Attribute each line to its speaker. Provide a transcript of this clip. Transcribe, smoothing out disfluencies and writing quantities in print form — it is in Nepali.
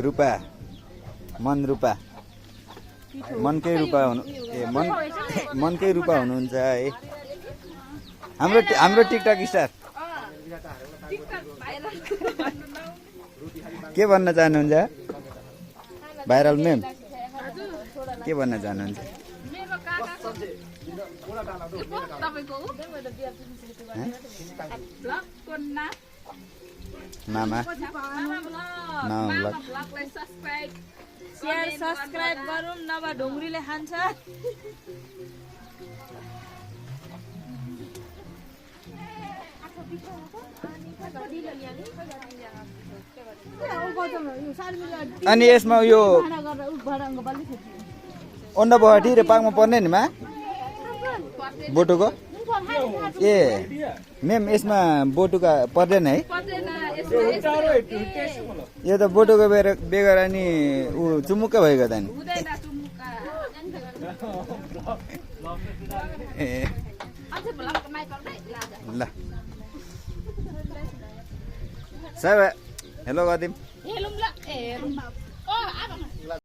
Speaker 1: रूपा मन रूपा मनकै रूपा हुनु मनकै रूपा हुनुहुन्छ है हाम्रो टिकटक स्टार के भन्न चाहनुहुन्छ भाइरल मेम के भन्न चाहनुहुन्छ मामा
Speaker 2: शेयर सब्स्क्राइब गरौँ नभए ढुङ्ग्रीले खान्छ
Speaker 1: अनि यसमा यो अन्डा बहाटी र पाकमा पर्ने नि मा बोटुको ए मेम यसमा बोटुका पर्दैन है यो त बोटुको बेगर अनि ऊ चुमुक्कै भइगयो त नि ए ल साहब हेलो गरिदिउँ